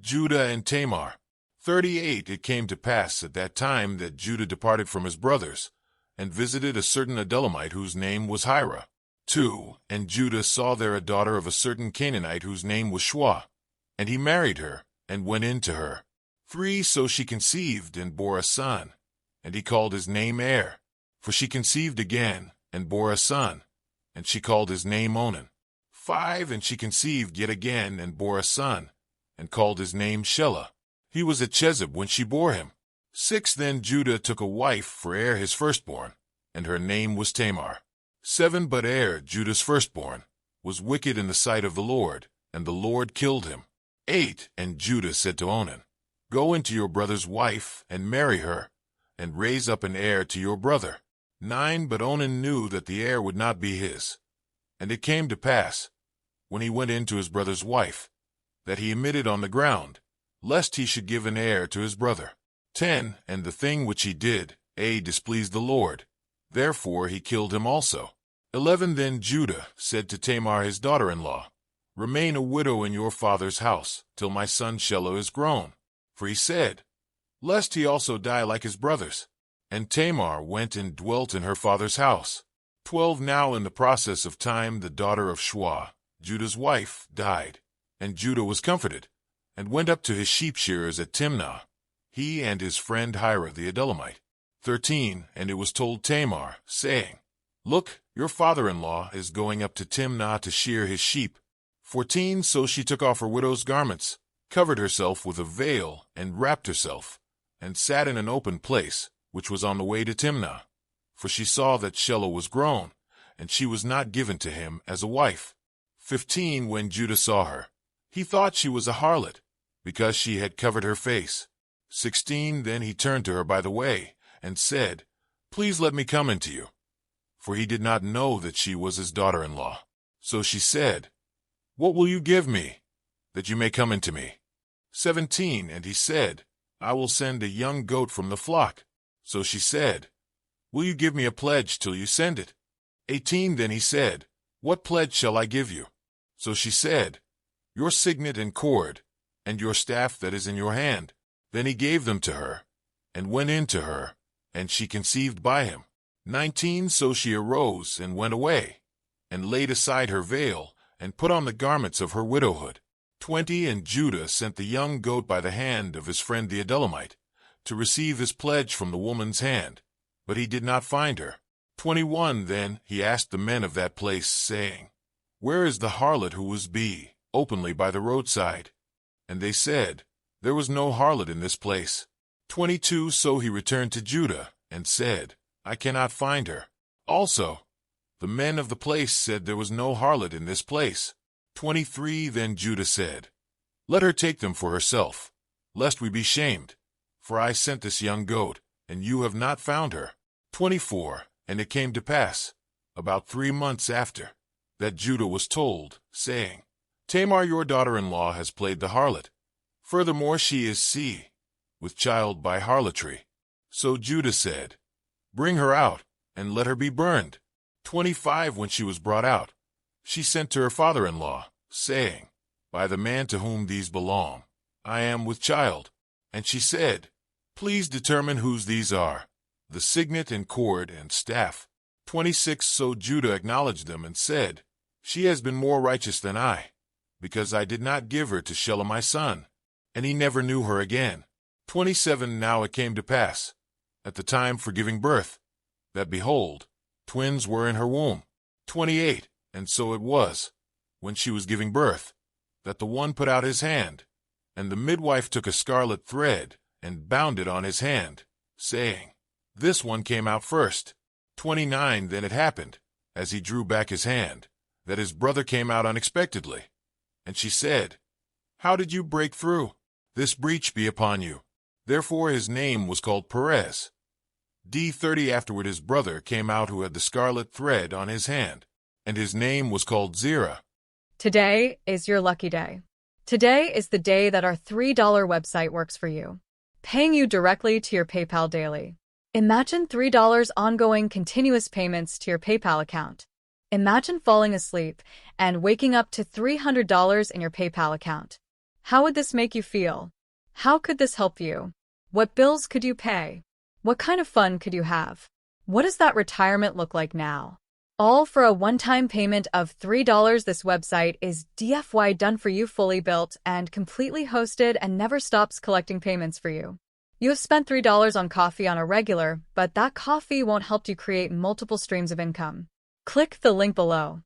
Judah and Tamar. 38 It came to pass at that time that Judah departed from his brothers, and visited a certain Adullamite whose name was Hira. 2 And Judah saw there a daughter of a certain Canaanite whose name was Shua, and he married her, and went in to her. 3 So she conceived, and bore a son, and he called his name Er. For she conceived again, and bore a son, and she called his name Onan. 5 And she conceived yet again, and bore a son, and called his name Shelah. He was at Chezib when she bore him. 6 Then Judah took a wife for Er his firstborn, and her name was Tamar. 7 But Er, Judah's firstborn, was wicked in the sight of the Lord, and the Lord killed him. 8 And Judah said to Onan, Go into your brother's wife, and marry her, and raise up an heir to your brother. 9 But Onan knew that the heir would not be his. And it came to pass, when he went in to his brother's wife, that he emitted on the ground, lest he should give an heir to his brother. 10 And the thing which he did, displeased the Lord. Therefore he killed him also. 11 Then Judah said to Tamar his daughter-in-law, Remain a widow in your father's house, till my son Shelah is grown. For he said, Lest he also die like his brothers. And Tamar went and dwelt in her father's house. 12 Now in the process of time the daughter of Shua, Judah's wife, died, and Judah was comforted, and went up to his sheep shearers at Timnah, he and his friend Hira the Adullamite. 13 And it was told Tamar, saying, Look, your father-in-law is going up to Timnah to shear his sheep. 14 So she took off her widow's garments, covered herself with a veil, and wrapped herself, and sat in an open place, which was on the way to Timnah. For she saw that Shelah was grown, and she was not given to him as a wife. 15 When Judah saw her, he thought she was a harlot, because she had covered her face. 16 Then he turned to her by the way, and said, Please let me come into you. For he did not know that she was his daughter-in-law. So she said, What will you give me, that you may come into me? 17 And he said, I will send a young goat from the flock. So she said, Will you give me a pledge till you send it? 18 Then he said, What pledge shall I give you? So she said, Your signet and cord, and your staff that is in your hand. Then he gave them to her, and went in to her, and she conceived by him. 19 So she arose and went away, and laid aside her veil, and put on the garments of her widowhood. 20 And Judah sent the young goat by the hand of his friend the Adullamite, to receive his pledge from the woman's hand, but he did not find her. 21 Then he asked the men of that place, saying, Where is the harlot who was openly by the roadside? And they said, There was no harlot in this place. 22 So he returned to Judah, and said, I cannot find her. Also, the men of the place said there was no harlot in this place. 23 Then Judah said, Let her take them for herself, lest we be shamed. For I sent this young goat, and you have not found her. 24 And it came to pass, about 3 months after, that Judah was told, saying, Tamar your daughter-in-law has played the harlot. Furthermore she is with child by harlotry. So Judah said, Bring her out, and let her be burned. 25 When she was brought out, she sent to her father-in-law, saying, By the man to whom these belong, I am with child. And she said, Please determine whose these are, the signet and cord and staff. 26 So Judah acknowledged them and said, She has been more righteous than I, because I did not give her to Shelah my son. And he never knew her again. 27 Now it came to pass, at the time for giving birth, that behold, twins were in her womb. 28 And so it was, when she was giving birth, that the one put out his hand, and the midwife took a scarlet thread, and bound it on his hand, saying, This one came out first. 29 Then it happened, as he drew back his hand, that his brother came out unexpectedly. And she said, How did you break through? This breach be upon you. Therefore his name was called Perez. 30 Afterward his brother came out who had the scarlet thread on his hand, and his name was called Zerah. Today is your lucky day. Today is the day that our $3 website works for you, paying you directly to your PayPal daily. Imagine $3 ongoing continuous payments to your PayPal account. Imagine falling asleep and waking up to $300 in your PayPal account. How would this make you feel? How could this help you? What bills could you pay? What kind of fun could you have? What does that retirement look like now? All for a one-time payment of $3. This website is DFY done for you, fully built and completely hosted, and never stops collecting payments for you. You have spent $3 on coffee on a regular, but that coffee won't help you create multiple streams of income. Click the link below.